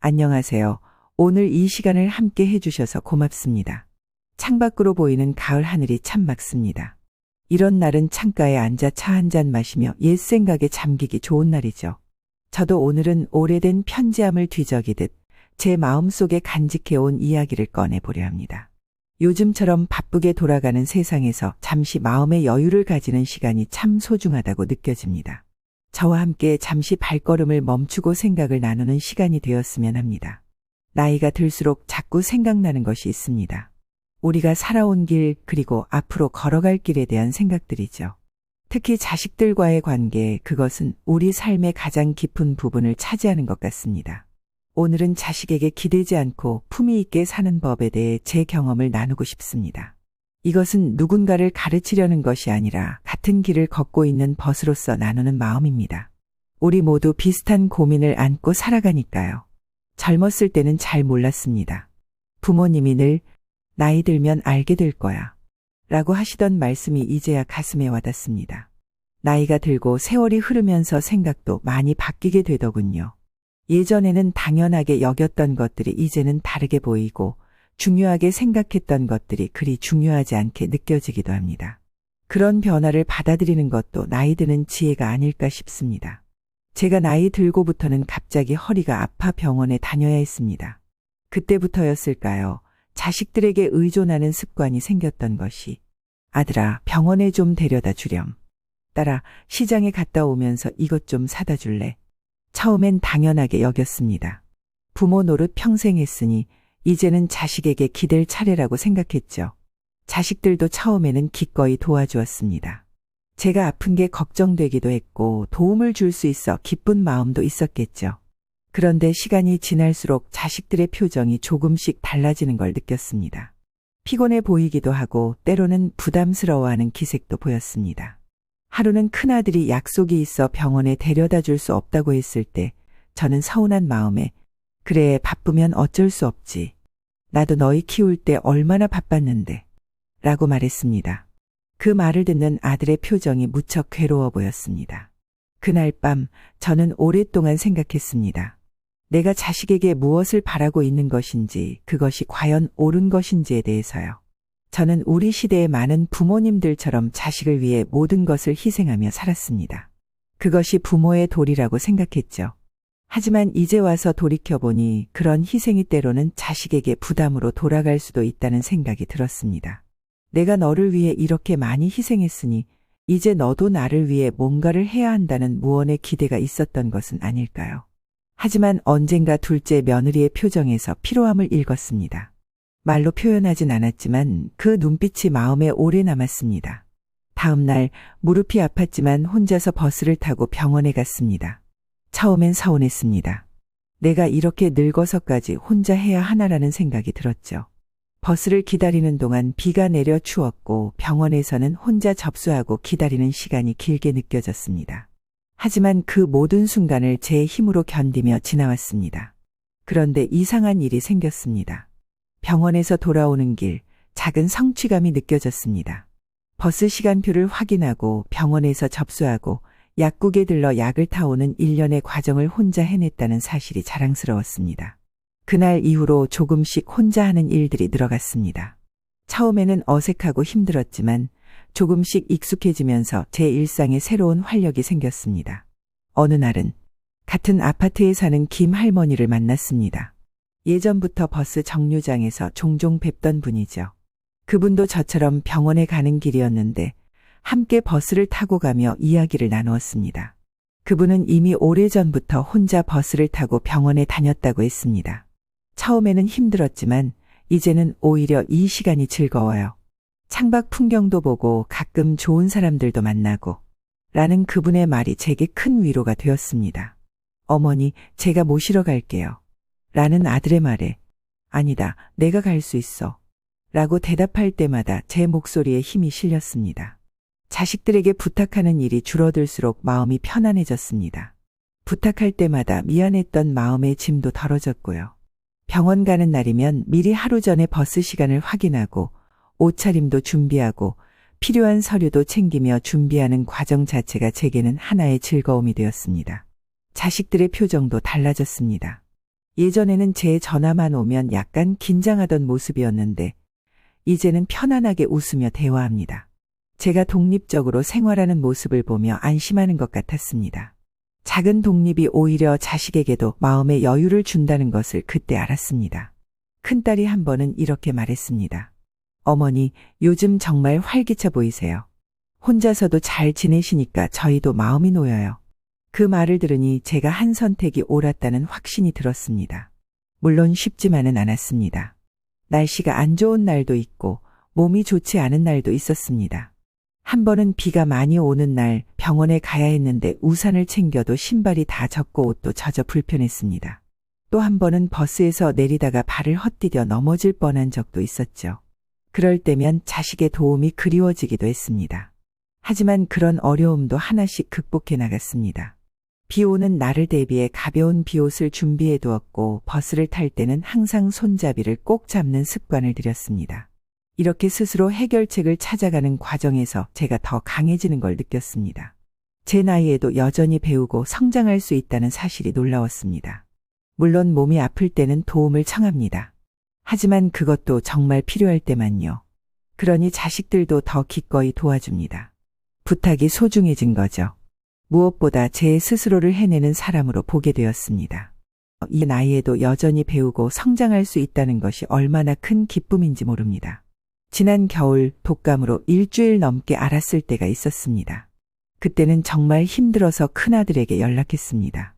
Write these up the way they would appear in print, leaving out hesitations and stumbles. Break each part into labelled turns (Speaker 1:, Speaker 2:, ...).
Speaker 1: 안녕하세요. 오늘 이 시간을 함께 해주셔서 고맙습니다. 창밖으로 보이는 가을 하늘이 참 맑습니다. 이런 날은 창가에 앉아 차 한 잔 마시며 옛 생각에 잠기기 좋은 날이죠. 저도 오늘은 오래된 편지함을 뒤적이듯 제 마음속에 간직해온 이야기를 꺼내보려 합니다. 요즘처럼 바쁘게 돌아가는 세상에서 잠시 마음의 여유를 가지는 시간이 참 소중하다고 느껴집니다. 저와 함께 잠시 발걸음을 멈추고 생각을 나누는 시간이 되었으면 합니다. 나이가 들수록 자꾸 생각나는 것이 있습니다. 우리가 살아온 길, 그리고 앞으로 걸어갈 길에 대한 생각들이죠. 특히 자식들과의 관계, 그것은 우리 삶의 가장 깊은 부분을 차지하는 것 같습니다. 오늘은 자식에게 기대지 않고 품위 있게 사는 법에 대해 제 경험을 나누고 싶습니다. 이것은 누군가를 가르치려는 것이 아니라 같은 길을 걷고 있는 벗으로서 나누는 마음입니다. 우리 모두 비슷한 고민을 안고 살아가니까요. 젊었을 때는 잘 몰랐습니다. 부모님이 늘 나이 들면 알게 될 거야 라고 하시던 말씀이 이제야 가슴에 와닿습니다. 나이가 들고 세월이 흐르면서 생각도 많이 바뀌게 되더군요. 예전에는 당연하게 여겼던 것들이 이제는 다르게 보이고 중요하게 생각했던 것들이 그리 중요하지 않게 느껴지기도 합니다. 그런 변화를 받아들이는 것도 나이 드는 지혜가 아닐까 싶습니다. 제가 나이 들고부터는 갑자기 허리가 아파 병원에 다녀야 했습니다. 그때부터였을까요? 자식들에게 의존하는 습관이 생겼던 것이. 아들아, 병원에 좀 데려다 주렴. 딸아, 시장에 갔다 오면서 이것 좀 사다 줄래? 처음엔 당연하게 여겼습니다. 부모 노릇 평생 했으니 이제는 자식에게 기댈 차례라고 생각했죠. 자식들도 처음에는 기꺼이 도와주었습니다. 제가 아픈 게 걱정되기도 했고 도움을 줄 수 있어 기쁜 마음도 있었겠죠. 그런데 시간이 지날수록 자식들의 표정이 조금씩 달라지는 걸 느꼈습니다. 피곤해 보이기도 하고 때로는 부담스러워하는 기색도 보였습니다. 하루는 큰아들이 약속이 있어 병원에 데려다 줄 수 없다고 했을 때 저는 서운한 마음에 그래, 바쁘면 어쩔 수 없지. 나도 너희 키울 때 얼마나 바빴는데 라고 말했습니다. 그 말을 듣는 아들의 표정이 무척 괴로워 보였습니다. 그날 밤 저는 오랫동안 생각했습니다. 내가 자식에게 무엇을 바라고 있는 것인지, 그것이 과연 옳은 것인지에 대해서요. 저는 우리 시대의 많은 부모님들처럼 자식을 위해 모든 것을 희생하며 살았습니다. 그것이 부모의 도리라고 생각했죠. 하지만 이제 와서 돌이켜보니 그런 희생이 때로는 자식에게 부담으로 돌아갈 수도 있다는 생각이 들었습니다. 내가 너를 위해 이렇게 많이 희생했으니 이제 너도 나를 위해 뭔가를 해야 한다는 무언의 기대가 있었던 것은 아닐까요? 하지만 언젠가 둘째 며느리의 표정에서 피로함을 읽었습니다. 말로 표현하진 않았지만 그 눈빛이 마음에 오래 남았습니다. 다음 날 무릎이 아팠지만 혼자서 버스를 타고 병원에 갔습니다. 처음엔 서운했습니다. 내가 이렇게 늙어서까지 혼자 해야 하나라는 생각이 들었죠. 버스를 기다리는 동안 비가 내려 추웠고 병원에서는 혼자 접수하고 기다리는 시간이 길게 느껴졌습니다. 하지만 그 모든 순간을 제 힘으로 견디며 지나왔습니다. 그런데 이상한 일이 생겼습니다. 병원에서 돌아오는 길, 작은 성취감이 느껴졌습니다. 버스 시간표를 확인하고 병원에서 접수하고 약국에 들러 약을 타오는 일련의 과정을 혼자 해냈다는 사실이 자랑스러웠습니다. 그날 이후로 조금씩 혼자 하는 일들이 늘어갔습니다. 처음에는 어색하고 힘들었지만 조금씩 익숙해지면서 제 일상에 새로운 활력이 생겼습니다. 어느 날은 같은 아파트에 사는 김 할머니를 만났습니다. 예전부터 버스 정류장에서 종종 뵙던 분이죠. 그분도 저처럼 병원에 가는 길이었는데 함께 버스를 타고 가며 이야기를 나누었습니다. 그분은 이미 오래전부터 혼자 버스를 타고 병원에 다녔다고 했습니다. 처음에는 힘들었지만 이제는 오히려 이 시간이 즐거워요. 창밖 풍경도 보고 가끔 좋은 사람들도 만나고 라는 그분의 말이 제게 큰 위로가 되었습니다. 어머니, 제가 모시러 갈게요. 라는 아들의 말에 아니다, 내가 갈 수 있어. 라고 대답할 때마다 제 목소리에 힘이 실렸습니다. 자식들에게 부탁하는 일이 줄어들수록 마음이 편안해졌습니다. 부탁할 때마다 미안했던 마음의 짐도 덜어졌고요. 병원 가는 날이면 미리 하루 전에 버스 시간을 확인하고 옷차림도 준비하고 필요한 서류도 챙기며 준비하는 과정 자체가 제게는 하나의 즐거움이 되었습니다. 자식들의 표정도 달라졌습니다. 예전에는 제 전화만 오면 약간 긴장하던 모습이었는데 이제는 편안하게 웃으며 대화합니다. 제가 독립적으로 생활하는 모습을 보며 안심하는 것 같았습니다. 작은 독립이 오히려 자식에게도 마음의 여유를 준다는 것을 그때 알았습니다. 큰딸이 한 번은 이렇게 말했습니다. 어머니, 요즘 정말 활기차 보이세요. 혼자서도 잘 지내시니까 저희도 마음이 놓여요. 그 말을 들으니 제가 한 선택이 옳았다는 확신이 들었습니다. 물론 쉽지만은 않았습니다. 날씨가 안 좋은 날도 있고 몸이 좋지 않은 날도 있었습니다. 한 번은 비가 많이 오는 날 병원에 가야 했는데 우산을 챙겨도 신발이 다 젖고 옷도 젖어 불편했습니다. 또 한 번은 버스에서 내리다가 발을 헛디뎌 넘어질 뻔한 적도 있었죠. 그럴 때면 자식의 도움이 그리워지기도 했습니다. 하지만 그런 어려움도 하나씩 극복해 나갔습니다. 비 오는 날을 대비해 가벼운 비옷을 준비해 두었고 버스를 탈 때는 항상 손잡이를 꼭 잡는 습관을 들였습니다. 이렇게 스스로 해결책을 찾아가는 과정에서 제가 더 강해지는 걸 느꼈습니다. 제 나이에도 여전히 배우고 성장할 수 있다는 사실이 놀라웠습니다. 물론 몸이 아플 때는 도움을 청합니다. 하지만 그것도 정말 필요할 때만요. 그러니 자식들도 더 기꺼이 도와줍니다. 부탁이 소중해진 거죠. 무엇보다 제 스스로를 해내는 사람으로 보게 되었습니다. 이 나이에도 여전히 배우고 성장할 수 있다는 것이 얼마나 큰 기쁨인지 모릅니다. 지난 겨울 독감으로 일주일 넘게 앓았을 때가 있었습니다. 그때는 정말 힘들어서 큰아들에게 연락했습니다.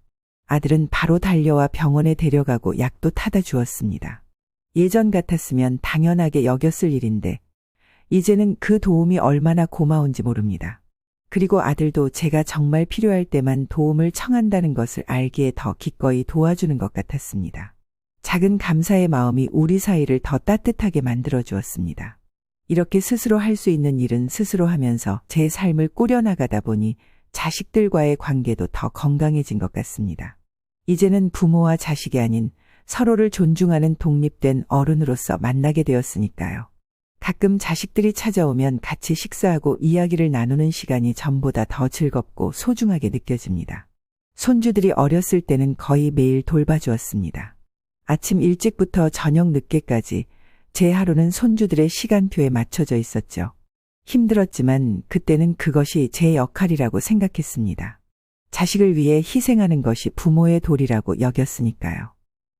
Speaker 1: 아들은 바로 달려와 병원에 데려가고 약도 타다 주었습니다. 예전 같았으면 당연하게 여겼을 일인데 이제는 그 도움이 얼마나 고마운지 모릅니다. 그리고 아들도 제가 정말 필요할 때만 도움을 청한다는 것을 알기에 더 기꺼이 도와주는 것 같았습니다. 작은 감사의 마음이 우리 사이를 더 따뜻하게 만들어 주었습니다. 이렇게 스스로 할 수 있는 일은 스스로 하면서 제 삶을 꾸려나가다 보니 자식들과의 관계도 더 건강해진 것 같습니다. 이제는 부모와 자식이 아닌 서로를 존중하는 독립된 어른으로서 만나게 되었으니까요. 가끔 자식들이 찾아오면 같이 식사하고 이야기를 나누는 시간이 전보다 더 즐겁고 소중하게 느껴집니다. 손주들이 어렸을 때는 거의 매일 돌봐주었습니다. 아침 일찍부터 저녁 늦게까지 제 하루는 손주들의 시간표에 맞춰져 있었죠. 힘들었지만 그때는 그것이 제 역할이라고 생각했습니다. 자식을 위해 희생하는 것이 부모의 도리라고 여겼으니까요.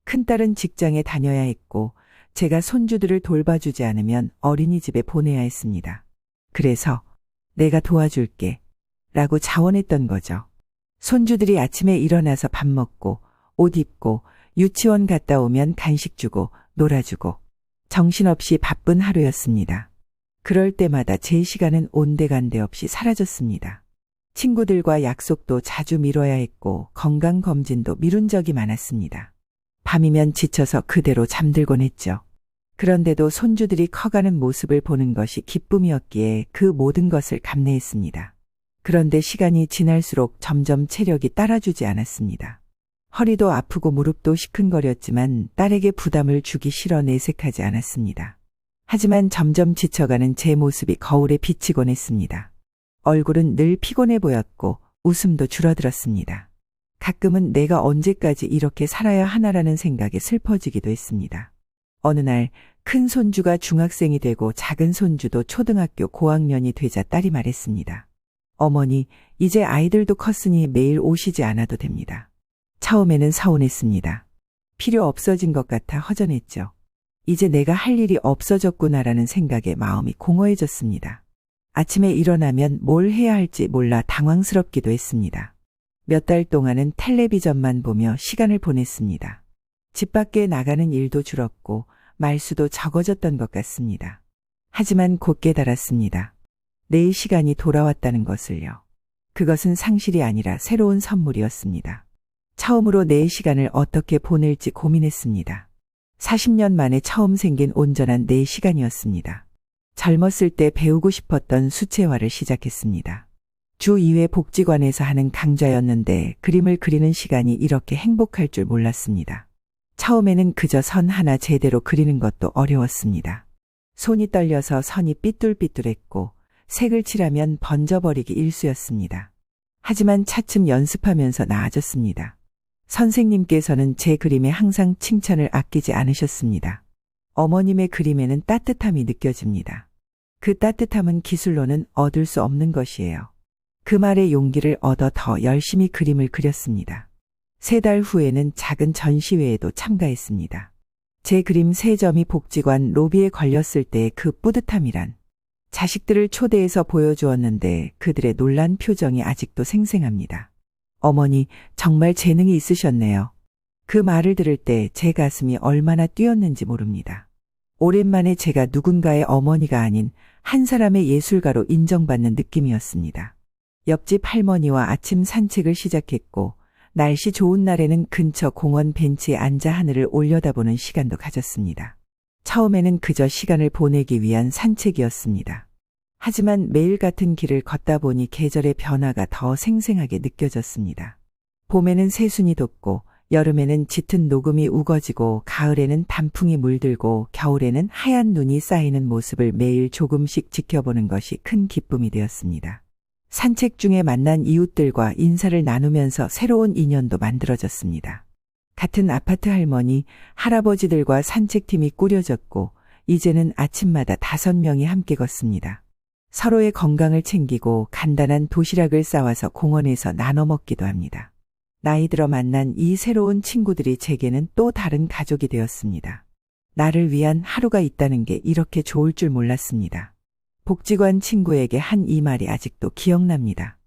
Speaker 1: 큰딸은 직장에 다녀야 했고 제가 손주들을 돌봐주지 않으면 어린이집에 보내야 했습니다. 그래서 내가 도와줄게 라고 자원했던 거죠. 손주들이 아침에 일어나서 밥 먹고 옷 입고 유치원 갔다 오면 간식 주고 놀아주고 정신없이 바쁜 하루였습니다. 그럴 때마다 제 시간은 온데간데 없이 사라졌습니다. 친구들과 약속도 자주 미뤄야 했고 건강검진도 미룬 적이 많았습니다. 밤이면 지쳐서 그대로 잠들곤 했죠. 그런데도 손주들이 커가는 모습을 보는 것이 기쁨이었기에 그 모든 것을 감내했습니다. 그런데 시간이 지날수록 점점 체력이 따라주지 않았습니다. 허리도 아프고 무릎도 시큰거렸지만 딸에게 부담을 주기 싫어 내색하지 않았습니다. 하지만 점점 지쳐가는 제 모습이 거울에 비치곤 했습니다. 얼굴은 늘 피곤해 보였고 웃음도 줄어들었습니다. 가끔은 내가 언제까지 이렇게 살아야 하나라는 생각에 슬퍼지기도 했습니다. 어느 날 큰 손주가 중학생이 되고 작은 손주도 초등학교 고학년이 되자 딸이 말했습니다. 어머니, 이제 아이들도 컸으니 매일 오시지 않아도 됩니다. 처음에는 서운했습니다. 필요 없어진 것 같아 허전했죠. 이제 내가 할 일이 없어졌구나라는 생각에 마음이 공허해졌습니다. 아침에 일어나면 뭘 해야 할지 몰라 당황스럽기도 했습니다. 몇 달 동안은 텔레비전만 보며 시간을 보냈습니다. 집 밖에 나가는 일도 줄었고 말수도 적어졌던 것 같습니다. 하지만 곧 깨달았습니다. 내 시간이 돌아왔다는 것을요. 그것은 상실이 아니라 새로운 선물이었습니다. 처음으로 내 시간을 어떻게 보낼지 고민했습니다. 40년 만에 처음 생긴 온전한 내 시간이었습니다. 젊었을 때 배우고 싶었던 수채화를 시작했습니다. 주 2회 복지관에서 하는 강좌였는데 그림을 그리는 시간이 이렇게 행복할 줄 몰랐습니다. 처음에는 그저 선 하나 제대로 그리는 것도 어려웠습니다. 손이 떨려서 선이 삐뚤삐뚤했고 색을 칠하면 번져버리기 일쑤였습니다. 하지만 차츰 연습하면서 나아졌습니다. 선생님께서는 제 그림에 항상 칭찬을 아끼지 않으셨습니다. 어머님의 그림에는 따뜻함이 느껴집니다. 그 따뜻함은 기술로는 얻을 수 없는 것이에요. 그 말에 용기를 얻어 더 열심히 그림을 그렸습니다. 3달 후에는 작은 전시회에도 참가했습니다. 제 그림 3점이 복지관 로비에 걸렸을 때의 그 뿌듯함이란, 자식들을 초대해서 보여주었는데 그들의 놀란 표정이 아직도 생생합니다. 어머니, 정말 재능이 있으셨네요. 그 말을 들을 때 제 가슴이 얼마나 뛰었는지 모릅니다. 오랜만에 제가 누군가의 어머니가 아닌 한 사람의 예술가로 인정받는 느낌이었습니다. 옆집 할머니와 아침 산책을 시작했고, 날씨 좋은 날에는 근처 공원 벤치에 앉아 하늘을 올려다보는 시간도 가졌습니다. 처음에는 그저 시간을 보내기 위한 산책이었습니다. 하지만 매일 같은 길을 걷다 보니 계절의 변화가 더 생생하게 느껴졌습니다. 봄에는 새순이 돋고, 여름에는 짙은 녹음이 우거지고, 가을에는 단풍이 물들고, 겨울에는 하얀 눈이 쌓이는 모습을 매일 조금씩 지켜보는 것이 큰 기쁨이 되었습니다. 산책 중에 만난 이웃들과 인사를 나누면서 새로운 인연도 만들어졌습니다. 같은 아파트 할머니, 할아버지들과 산책팀이 꾸려졌고, 이제는 아침마다 5명이 함께 걷습니다. 서로의 건강을 챙기고 간단한 도시락을 싸와서 공원에서 나눠 먹기도 합니다. 나이 들어 만난 이 새로운 친구들이 제게는 또 다른 가족이 되었습니다. 나를 위한 하루가 있다는 게 이렇게 좋을 줄 몰랐습니다. 복지관 친구에게 한 이 말이 아직도 기억납니다.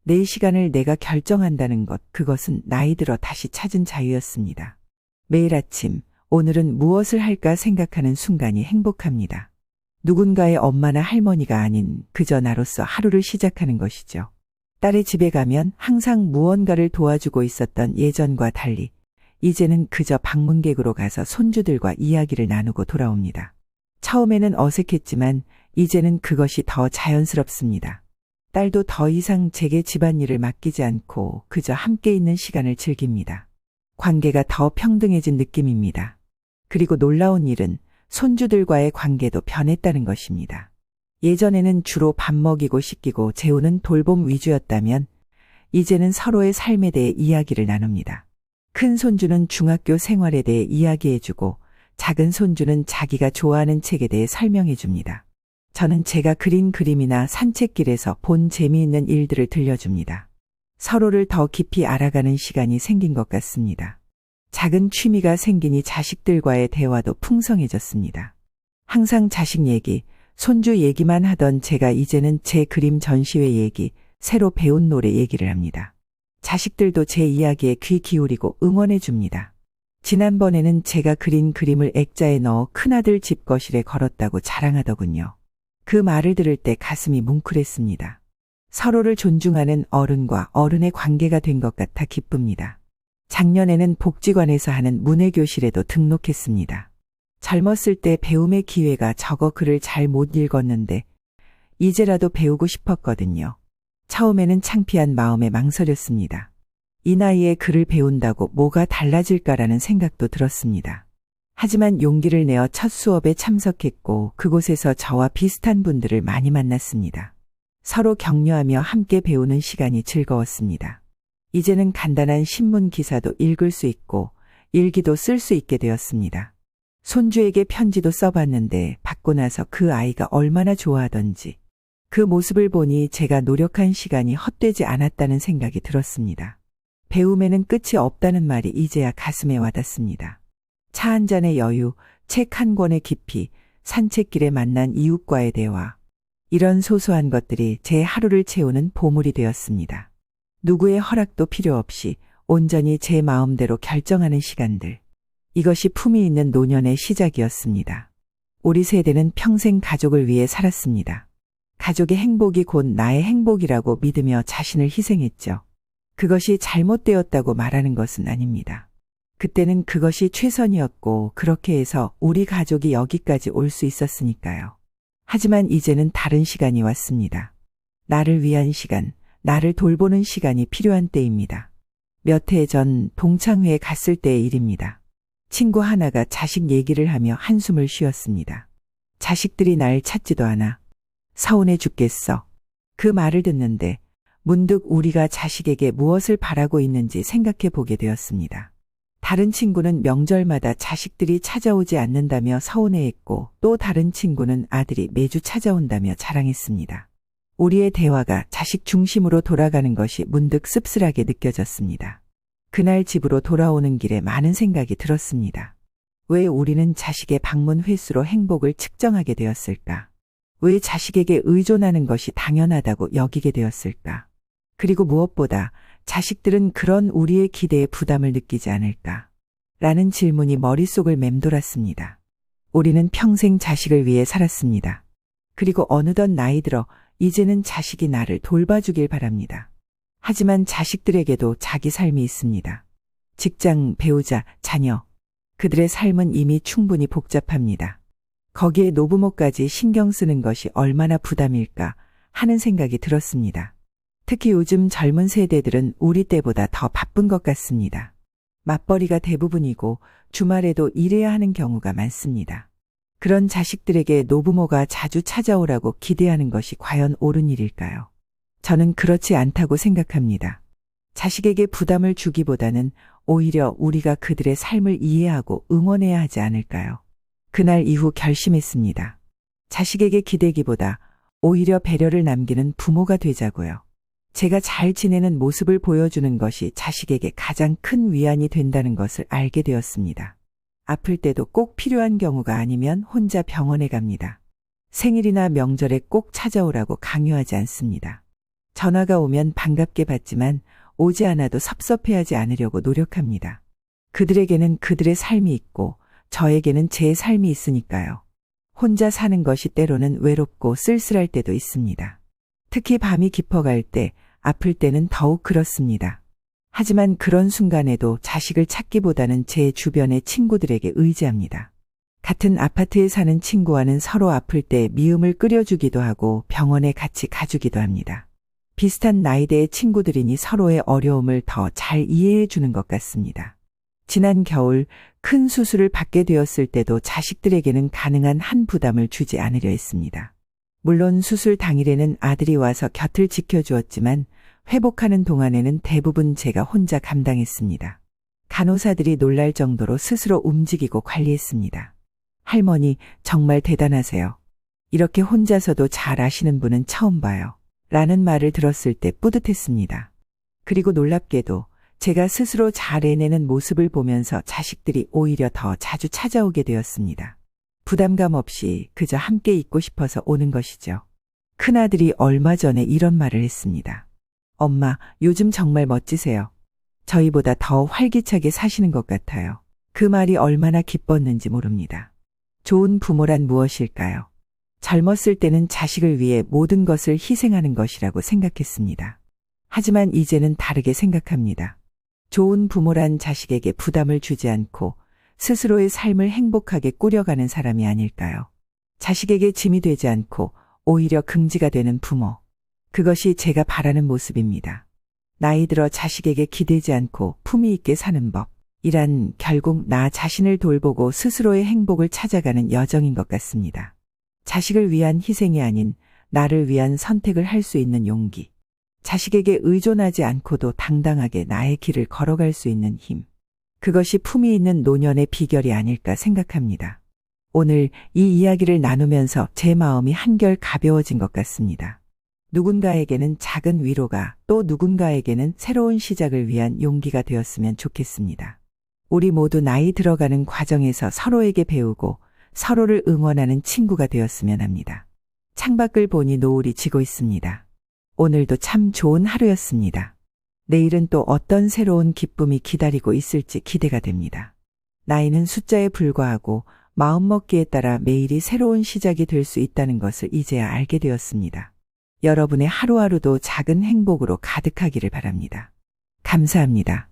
Speaker 1: 내 시간을 내가 결정한다는 것, 그것은 나이 들어 다시 찾은 자유였습니다. 매일 아침, 오늘은 무엇을 할까 생각하는 순간이 행복합니다. 누군가의 엄마나 할머니가 아닌 그저 나로서 하루를 시작하는 것이죠. 딸의 집에 가면 항상 무언가를 도와주고 있었던 예전과 달리 이제는 그저 방문객으로 가서 손주들과 이야기를 나누고 돌아옵니다. 처음에는 어색했지만 이제는 그것이 더 자연스럽습니다. 딸도 더 이상 제게 집안일을 맡기지 않고 그저 함께 있는 시간을 즐깁니다. 관계가 더 평등해진 느낌입니다. 그리고 놀라운 일은 손주들과의 관계도 변했다는 것입니다. 예전에는 주로 밥 먹이고 씻기고 재우는 돌봄 위주였다면 이제는 서로의 삶에 대해 이야기를 나눕니다. 큰 손주는 중학교 생활에 대해 이야기해주고 작은 손주는 자기가 좋아하는 책에 대해 설명해줍니다. 저는 제가 그린 그림이나 산책길에서 본 재미있는 일들을 들려줍니다. 서로를 더 깊이 알아가는 시간이 생긴 것 같습니다. 작은 취미가 생기니 자식들과의 대화도 풍성해졌습니다. 항상 자식 얘기, 손주 얘기만 하던 제가 이제는 제 그림 전시회 얘기, 새로 배운 노래 얘기를 합니다. 자식들도 제 이야기에 귀 기울이고 응원해 줍니다. 지난번에는 제가 그린 그림을 액자에 넣어 큰아들 집 거실에 걸었다고 자랑하더군요. 그 말을 들을 때 가슴이 뭉클했습니다. 서로를 존중하는 어른과 어른의 관계가 된 것 같아 기쁩니다. 작년에는 복지관에서 하는 문해교실에도 등록했습니다. 젊었을 때 배움의 기회가 적어 글을 잘 못 읽었는데 이제라도 배우고 싶었거든요. 처음에는 창피한 마음에 망설였습니다. 이 나이에 글을 배운다고 뭐가 달라질까라는 생각도 들었습니다. 하지만 용기를 내어 첫 수업에 참석했고 그곳에서 저와 비슷한 분들을 많이 만났습니다. 서로 격려하며 함께 배우는 시간이 즐거웠습니다. 이제는 간단한 신문 기사도 읽을 수 있고 일기도 쓸 수 있게 되었습니다. 손주에게 편지도 써봤는데 받고 나서 그 아이가 얼마나 좋아하던지 그 모습을 보니 제가 노력한 시간이 헛되지 않았다는 생각이 들었습니다. 배움에는 끝이 없다는 말이 이제야 가슴에 와닿습니다. 차 한 잔의 여유, 책 한 권의 깊이, 산책길에 만난 이웃과의 대화. 이런 소소한 것들이 제 하루를 채우는 보물이 되었습니다. 누구의 허락도 필요 없이 온전히 제 마음대로 결정하는 시간들. 이것이 품위 있는 노년의 시작이었습니다. 우리 세대는 평생 가족을 위해 살았습니다. 가족의 행복이 곧 나의 행복이라고 믿으며 자신을 희생했죠. 그것이 잘못되었다고 말하는 것은 아닙니다. 그때는 그것이 최선이었고 그렇게 해서 우리 가족이 여기까지 올 수 있었으니까요. 하지만 이제는 다른 시간이 왔습니다. 나를 위한 시간, 나를 돌보는 시간이 필요한 때입니다. 몇 해 전 동창회에 갔을 때의 일입니다. 친구 하나가 자식 얘기를 하며 한숨을 쉬었습니다. 자식들이 날 찾지도 않아. 서운해 죽겠어. 그 말을 듣는데 문득 우리가 자식에게 무엇을 바라고 있는지 생각해 보게 되었습니다. 다른 친구는 명절마다 자식들이 찾아오지 않는다며 서운해했고 또 다른 친구는 아들이 매주 찾아온다며 자랑했습니다. 우리의 대화가 자식 중심으로 돌아가는 것이 문득 씁쓸하게 느껴졌습니다. 그날 집으로 돌아오는 길에 많은 생각이 들었습니다. 왜 우리는 자식의 방문 횟수로 행복을 측정하게 되었을까? 왜 자식에게 의존하는 것이 당연하다고 여기게 되었을까? 그리고 무엇보다 자식들은 그런 우리의 기대에 부담을 느끼지 않을까? 라는 질문이 머릿속을 맴돌았습니다. 우리는 평생 자식을 위해 살았습니다. 그리고 어느덧 나이 들어 이제는 자식이 나를 돌봐주길 바랍니다. 하지만 자식들에게도 자기 삶이 있습니다. 직장, 배우자, 자녀. 그들의 삶은 이미 충분히 복잡합니다. 거기에 노부모까지 신경 쓰는 것이 얼마나 부담일까 하는 생각이 들었습니다. 특히 요즘 젊은 세대들은 우리 때보다 더 바쁜 것 같습니다. 맞벌이가 대부분이고 주말에도 일해야 하는 경우가 많습니다. 그런 자식들에게 노부모가 자주 찾아오라고 기대하는 것이 과연 옳은 일일까요? 저는 그렇지 않다고 생각합니다. 자식에게 부담을 주기보다는 오히려 우리가 그들의 삶을 이해하고 응원해야 하지 않을까요? 그날 이후 결심했습니다. 자식에게 기대기보다 오히려 배려를 남기는 부모가 되자고요. 제가 잘 지내는 모습을 보여주는 것이 자식에게 가장 큰 위안이 된다는 것을 알게 되었습니다. 아플 때도 꼭 필요한 경우가 아니면 혼자 병원에 갑니다. 생일이나 명절에 꼭 찾아오라고 강요하지 않습니다. 전화가 오면 반갑게 받지만 오지 않아도 섭섭해하지 않으려고 노력합니다. 그들에게는 그들의 삶이 있고 저에게는 제 삶이 있으니까요. 혼자 사는 것이 때로는 외롭고 쓸쓸할 때도 있습니다. 특히 밤이 깊어갈 때, 아플 때는 더욱 그렇습니다. 하지만 그런 순간에도 자식을 찾기보다는 제 주변의 친구들에게 의지합니다. 같은 아파트에 사는 친구와는 서로 아플 때 미움을 끓여주기도 하고 병원에 같이 가주기도 합니다. 비슷한 나이대의 친구들이니 서로의 어려움을 더 잘 이해해 주는 것 같습니다. 지난 겨울 큰 수술을 받게 되었을 때도 자식들에게는 가능한 한 부담을 주지 않으려 했습니다. 물론 수술 당일에는 아들이 와서 곁을 지켜주었지만 회복하는 동안에는 대부분 제가 혼자 감당했습니다. 간호사들이 놀랄 정도로 스스로 움직이고 관리했습니다. 할머니, 정말 대단하세요. 이렇게 혼자서도 잘 아시는 분은 처음 봐요. 라는 말을 들었을 때 뿌듯했습니다. 그리고 놀랍게도 제가 스스로 잘 해내는 모습을 보면서 자식들이 오히려 더 자주 찾아오게 되었습니다. 부담감 없이 그저 함께 있고 싶어서 오는 것이죠. 큰아들이 얼마 전에 이런 말을 했습니다. 엄마, 요즘 정말 멋지세요. 저희보다 더 활기차게 사시는 것 같아요. 그 말이 얼마나 기뻤는지 모릅니다. 좋은 부모란 무엇일까요? 젊었을 때는 자식을 위해 모든 것을 희생하는 것이라고 생각했습니다. 하지만 이제는 다르게 생각합니다. 좋은 부모란 자식에게 부담을 주지 않고 스스로의 삶을 행복하게 꾸려가는 사람이 아닐까요? 자식에게 짐이 되지 않고 오히려 긍지가 되는 부모. 그것이 제가 바라는 모습입니다. 나이 들어 자식에게 기대지 않고 품위 있게 사는 법. 이란 결국 나 자신을 돌보고 스스로의 행복을 찾아가는 여정인 것 같습니다. 자식을 위한 희생이 아닌 나를 위한 선택을 할 수 있는 용기. 자식에게 의존하지 않고도 당당하게 나의 길을 걸어갈 수 있는 힘. 그것이 품위 있는 노년의 비결이 아닐까 생각합니다. 오늘 이 이야기를 나누면서 제 마음이 한결 가벼워진 것 같습니다. 누군가에게는 작은 위로가 또 누군가에게는 새로운 시작을 위한 용기가 되었으면 좋겠습니다. 우리 모두 나이 들어가는 과정에서 서로에게 배우고 서로를 응원하는 친구가 되었으면 합니다. 창밖을 보니 노을이 지고 있습니다. 오늘도 참 좋은 하루였습니다. 내일은 또 어떤 새로운 기쁨이 기다리고 있을지 기대가 됩니다. 나이는 숫자에 불과하고 마음먹기에 따라 매일이 새로운 시작이 될 수 있다는 것을 이제야 알게 되었습니다. 여러분의 하루하루도 작은 행복으로 가득하기를 바랍니다. 감사합니다.